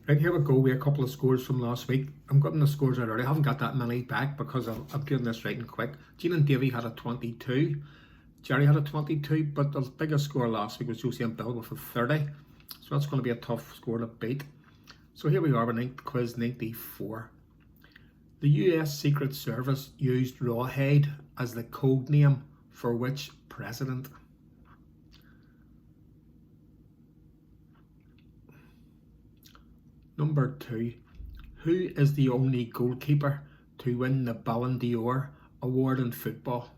Right, here we go with a couple of scores from last week. I'm getting the scores out early. I haven't got that many back because I'm doing this right and quick. Gene and Davy had a 22. Jerry had a 22, but the biggest score last week was Josie and Bill with a 30. So that's going to be a tough score to beat. So here we are with quiz 94. The US Secret Service used Rawhide as the code name for which president? Number 2. Who is the only goalkeeper to win the Ballon d'Or award in football?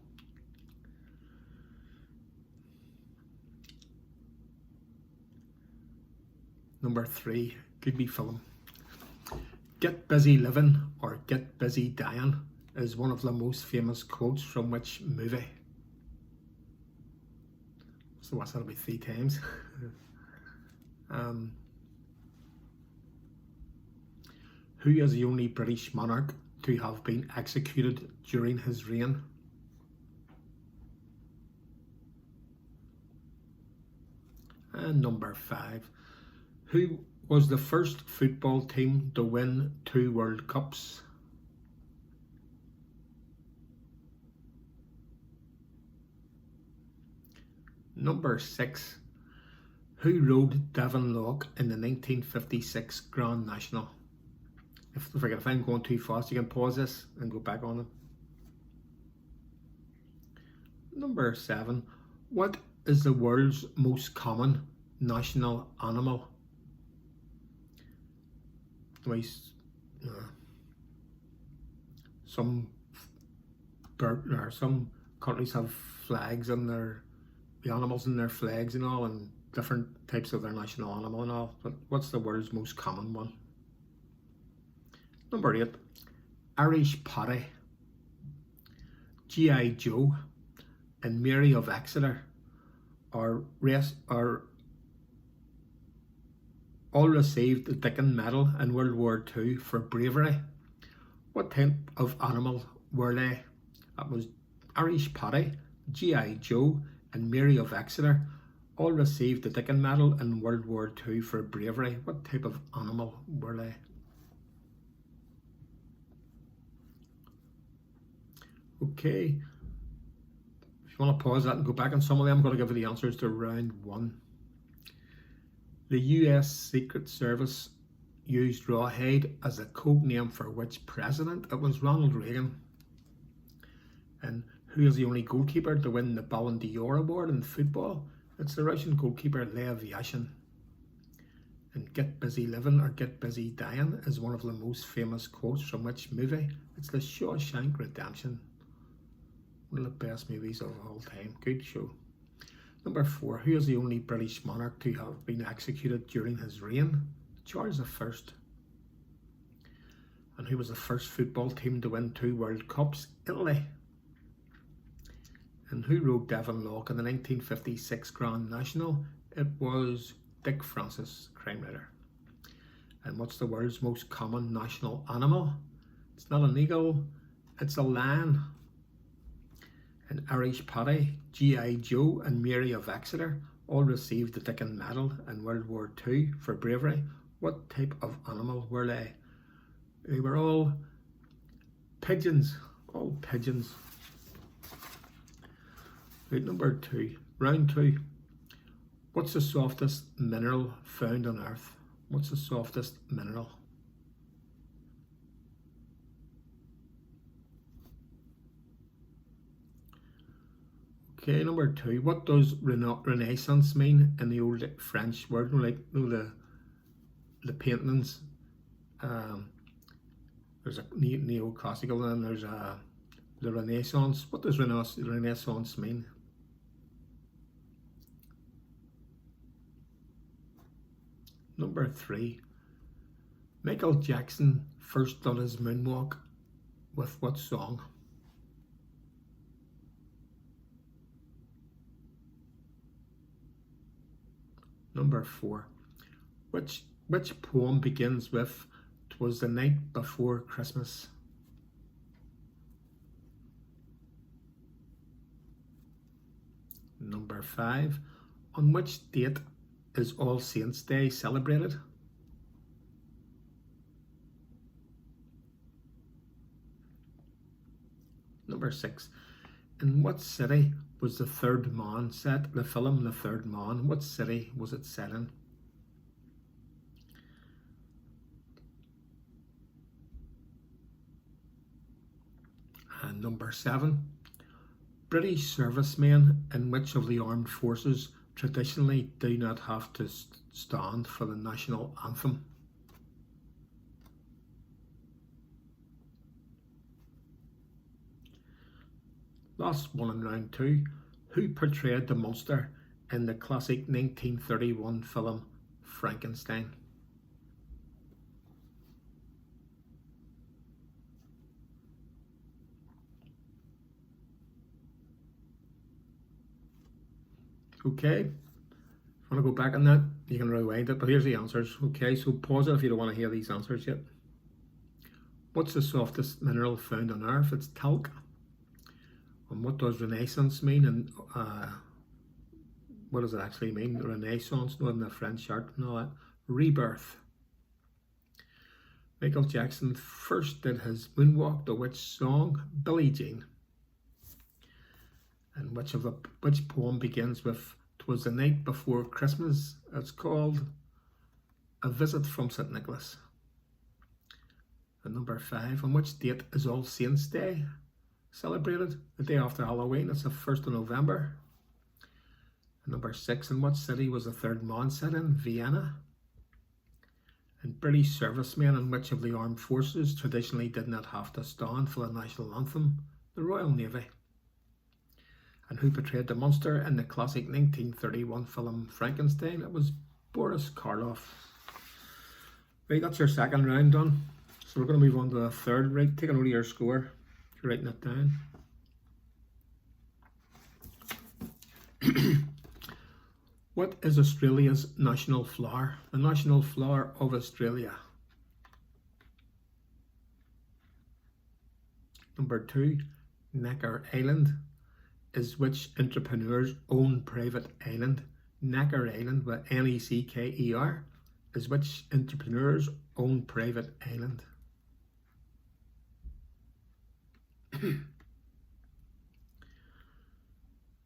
Number 3. Could be film. Get busy living or get busy dying is one of the most famous quotes from which movie? So what's that'll be 3 times. Who is the only British monarch to have been executed during his reign? And number 5. Who was the first football team to win 2 World Cups? Number 6. Who rode Devon Lock in the 1956 Grand National? If I'm going too fast, you can pause this and go back on it. Number 7. What is the world's most common national animal? Some countries have flags and the animals in their flags and all, and different types of their national animal and all. But what's the world's most common one? Number 8. Irish Paddy, G.I. Joe, and Mary of Exeter are all received the Dickon Medal in World War II for bravery. What type of animal were they? That was Irish Paddy, G.I. Joe, and Mary of Exeter all received the Dickon Medal in World War II for bravery. What type of animal were they? Okay, if you want to pause that and go back on some of them, I'm going to give you the answers to round 1. The US Secret Service used Rawhide as a code name for which president? It was Ronald Reagan. And who is the only goalkeeper to win the Ballon d'Or award in football? It's the Russian goalkeeper Lev Yashin. And get busy living or get busy dying is one of the most famous quotes from which movie? It's The Shawshank Redemption. One of the best movies of all time. Good show. Number 4. Who is the only British monarch to have been executed during his reign? Charles I. And who was the first football team to win 2 World Cups? Italy. And who rode Devon Lock in the 1956 Grand National? It was Dick Francis, crime writer. And what's the world's most common national animal? It's not an eagle, it's a lion. And Irish Paddy, G.I. Joe, and Mary of Exeter all received the Dickon Medal in World War II for bravery. What type of animal were they? They were all pigeons. All pigeons. Right, number 2. Round 2. What's the softest mineral found on Earth? What's the softest mineral? Okay, number 2. What does Renaissance mean in the old French word? Like, you know, the paintings. There's a neoclassical and there's the Renaissance. What does Renaissance mean? Number 3. Michael Jackson first done his moonwalk with what song? Number 4. Which poem begins with "'Twas the night before Christmas"? Number 5. On which date is All Saints' Day celebrated? Number 6. In what city was The Third Man set? The film The Third Man. What city was it set in? And number 7. British servicemen in which of the armed forces traditionally do not have to stand for the national anthem? Last one in round 2. Who portrayed the monster in the classic 1931 film Frankenstein? Okay, if you want to go back on that, you can rewind it, but here's the answers. Okay, so pause it if you don't want to hear these answers yet. What's the softest mineral found on Earth? It's talc. And what does Renaissance mean? And what does it actually mean? Renaissance, not in the French art and all that. Rebirth. Michael Jackson first did his moonwalk to which song? Billie Jean. And which poem begins with "'Twas the night before Christmas"? It's called A Visit from St. Nicholas. And number 5. On which date is All Saints' Day celebrated? The day after Halloween. It's the 1st of November. And number 6. In what city was The Third Man set in? Vienna. And British servicemen in which of the armed forces traditionally did not have to stand for the national anthem? The Royal Navy. And who portrayed the monster in the classic 1931 film Frankenstein? It was Boris Karloff. Right, that's your second round done. So we're going to move on to the third. Right, take a note of your score if you're writing it down. What is Australia's national flower? The national flower of Australia. Number 2, Necker Island is which entrepreneur's own private island? Necker Island with N-E-C-K-E-R is which entrepreneur's own private island?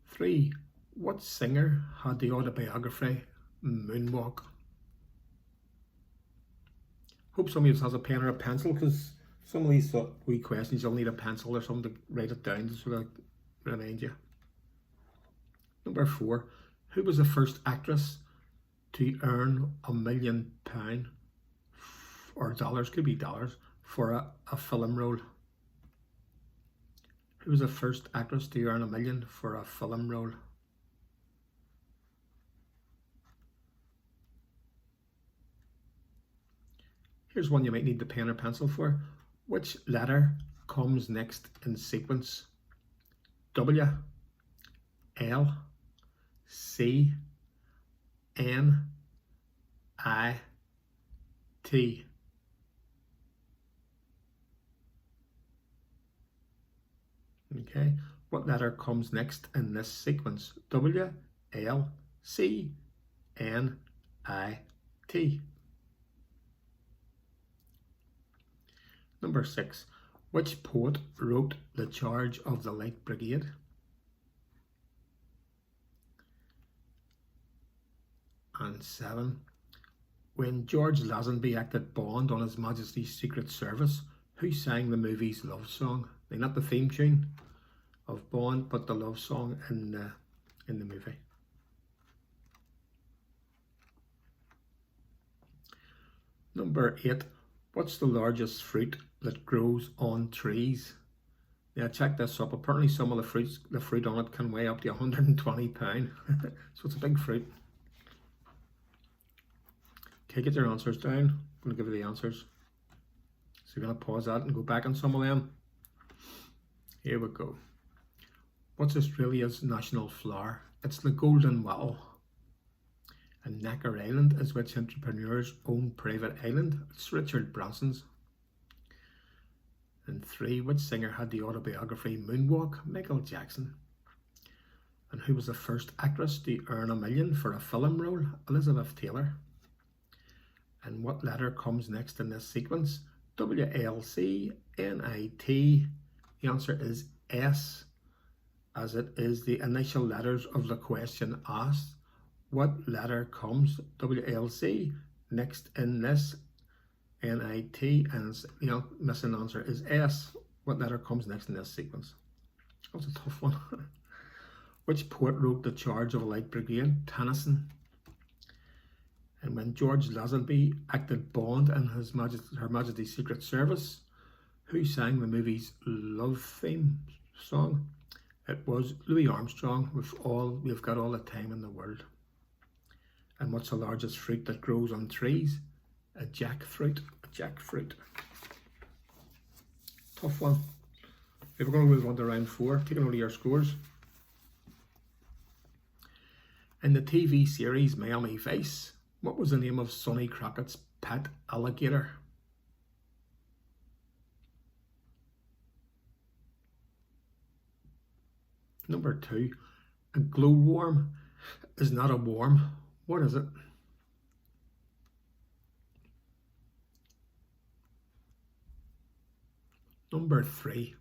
3. What singer had the autobiography Moonwalk? Hope somebody else has a pen or a pencil, because some of these wee questions you'll need a pencil or something to write it down to sort of remind you. Number 4. Who was the first actress to earn £1 million, or dollars, could be dollars, for a film role? Who was the first actress to earn $1 million for a film role? Here's one you might need the pen or pencil for. Which letter comes next in sequence? W, L, C, N, I, T. Okay, what letter comes next in this sequence? W, L, C, N, I, T. Number 6. Which poet wrote The Charge of the Light Brigade? And 7. When George Lazenby acted Bond on His Majesty's Secret Service, who sang the movie's love song? Not the theme tune of Bond, but the love song in the movie. Number 8. What's the largest fruit that grows on trees? Yeah, check this up. Apparently some of the fruit on it can weigh up to 120 pounds. So it's a big fruit. Okay, get your answers down. I'm going to give you the answers. So you're going to pause that and go back on some of them. Here we go. What's Australia's national flower? It's the golden wattle. And Necker Island is which entrepreneur's own private island? It's Richard Branson's. And 3. Which singer had the autobiography Moonwalk? Michael Jackson. And who was the first actress to earn $1 million for a film role? Elizabeth Taylor. And what letter comes next in this sequence? W, L, C, N, I, T. The answer is S, as it is the initial letters of the question asked. What letter comes, WLC, next in this, NIT, and missing answer is S. What letter comes next in this sequence? That was a tough one. Which poet wrote The Charge of a Light Brigade? Tennyson. And when George Lazenby acted Bond in Her Majesty's Secret Service, who sang the movie's love theme song? It was Louis Armstrong with We've Got All the Time in the World. And what's the largest fruit that grows on trees? A jackfruit. A jackfruit. Tough one. Okay, we're going to move on to round 4. Taking over your scores. In the TV series Miami Vice, what was the name of Sonny Crockett's pet alligator? Number 2, a glowworm is not a worm. What is it? Number 3,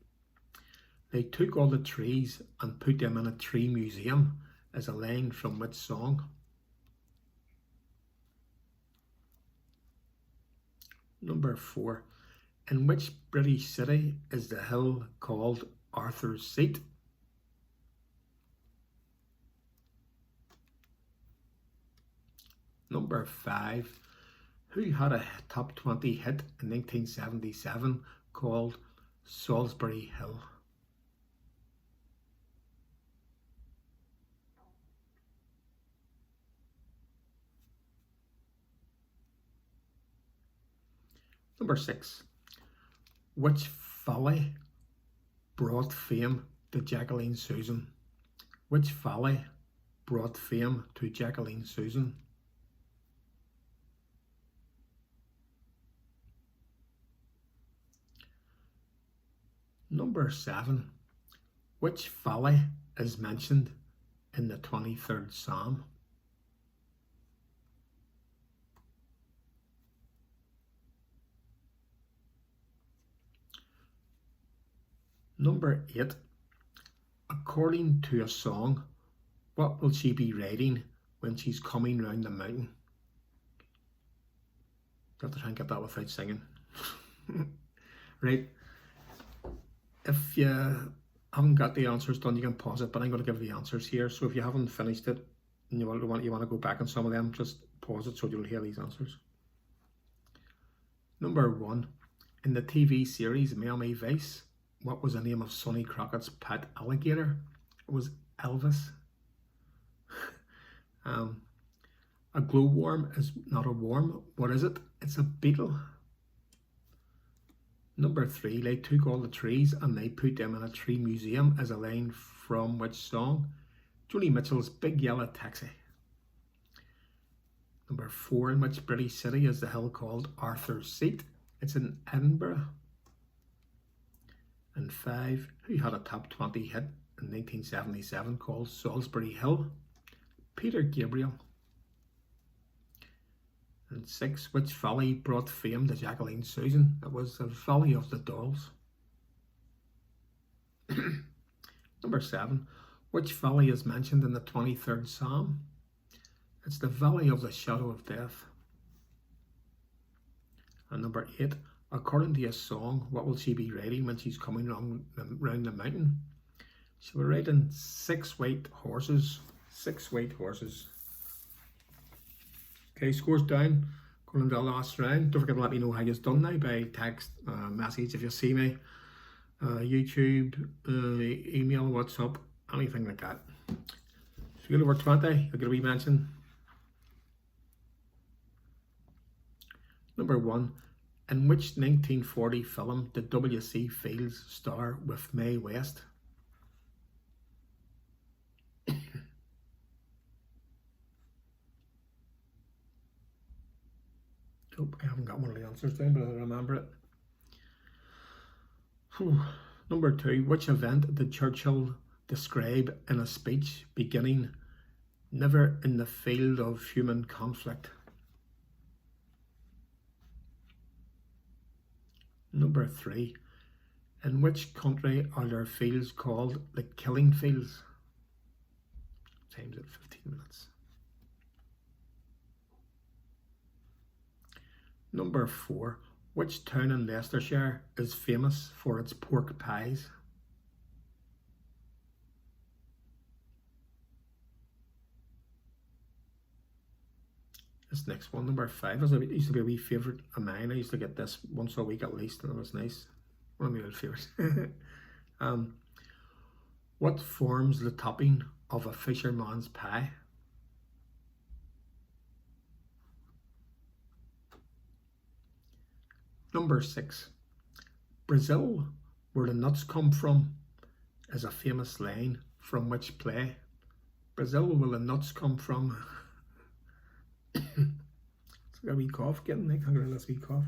they took all the trees and put them in a tree museum is a line from which song? Number 4, in which British city is the hill called Arthur's Seat? Number 5, who had a top 20 hit in 1977 called Salisbury Hill? Number 6, which valley brought fame to Jacqueline Susan? Which valley brought fame to Jacqueline Susan? Number 7, which valley is mentioned in the 23rd Psalm? Number 8, according to a song, what will she be riding when she's coming round the mountain? You have to try and get that without singing. Right. If you haven't got the answers done, you can pause it, but I'm going to give the answers here. So if you haven't finished it and you want to go back on some of them, just pause it so you'll hear these answers. Number 1, in the TV series Miami Vice, what was the name of Sonny Crockett's pet alligator? It was Elvis. A glowworm is not a worm. What is it? It's a beetle. Number 3, they took all the trees and they put them in a tree museum as a line from which song? Joni Mitchell's Big Yellow Taxi. Number 4, in which British city is the hill called Arthur's Seat? It's in Edinburgh. And 5, who had a top 20 hit in 1977 called Salisbury Hill? Peter Gabriel. And 6, which valley brought fame to Jacqueline Susan? It was the Valley of the Dolls. Number 7, which valley is mentioned in the 23rd Psalm? It's the Valley of the Shadow of Death. And number 8, according to a song, what will she be riding when she's coming round the mountain? She will be riding 6 white horses. 6 white horses. Okay, scores down. Going into the last round. Don't forget to let me know how you've done now by text, message if you see me, YouTube, email, WhatsApp, anything like that. So you get over 20, you'll get a wee mention. Number 1, in which 1940 film did W.C. Fields star with Mae West? Oh, I haven't got one of the answers down, but I remember it. Number 2, which event did Churchill describe in a speech beginning, "Never in the field of human conflict"? Number 3, In which country are there fields called the killing fields? Times at 15 minutes. Number 4. Which town in Leicestershire is famous for its pork pies? This next one, number 5, it used to be a wee favourite of mine. I used to get this once a week at least, and it was nice. One of my old favourites. What forms the topping of a fisherman's pie? Number 6. Brazil, where the nuts come from, is a famous line from which play? Brazil, where the nuts come from. It's got a wee cough getting me. I'm this wee cough.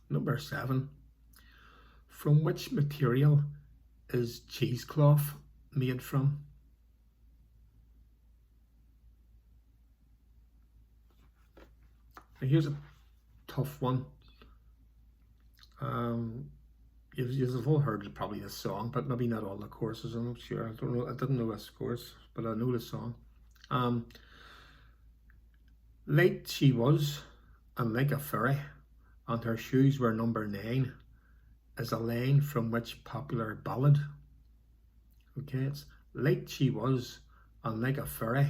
Number 7. From which material is cheesecloth made from? Now here's a tough one. You've all heard probably this song, but maybe not all the choruses. I'm not sure. I don't know. I didn't know this chorus, but I know the song. Late she was, and like a fairy, and her shoes were number 9, is a line from which popular ballad? Okay, it's late she was, and like a fairy,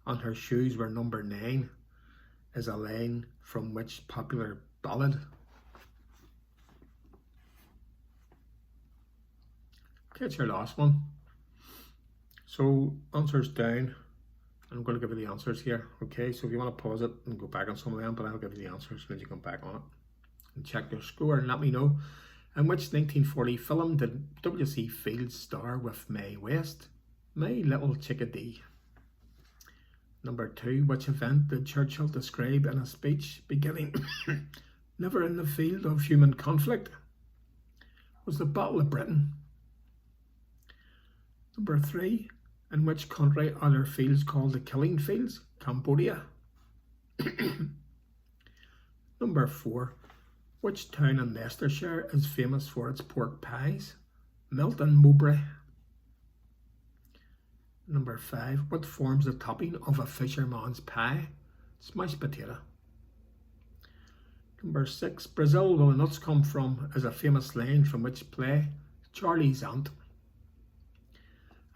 and her shoes were number 9, is a line from which popular ballad? Okay, it's your last one. So answers down. I'm going to give you the answers here. Okay, so if you want to pause it and go back on some of them, but I'll give you the answers when you come back on it. And check your score and let me know. In which 1940 film did W.C. Fields star with Mae West? My Little Chickadee. Number 2, which event did Churchill describe in a speech beginning, never in the field of human conflict? Was the Battle of Britain. Number 3, in which country are there fields called the killing fields? Cambodia. Number 4, which town in Leicestershire is famous for its pork pies? Melton Mowbray. Number 5, what forms the topping of a fisherman's pie? Smashed potato. Number 6, Brazil, where the nuts come from, is a famous line from which play? Charlie's Aunt.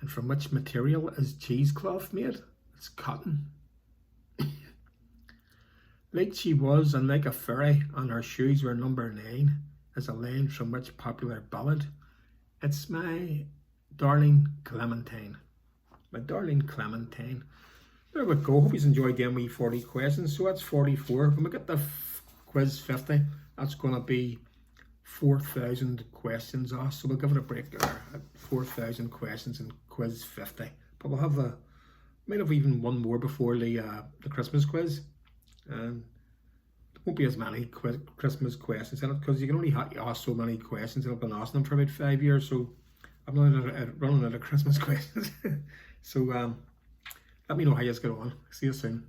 And from which material is cheesecloth made? It's cotton. Late she was, and like a fairy, and her shoes were number 9, is a line from which popular ballad? It's my darling Clementine. My darling Clementine. There we go. Hope you enjoyed them wee 40 questions. So that's 44. When we get the quiz 50, that's going to be 4,000 questions off. So we'll give it a break there at 4,000 questions in quiz 50. But we'll have might have even one more before the Christmas quiz. There won't be as many Christmas questions in it because you can only ask so many questions, and I've been asking them for about 5 years. So I'm running out of Christmas questions. So let me know how you guys get on. See you soon.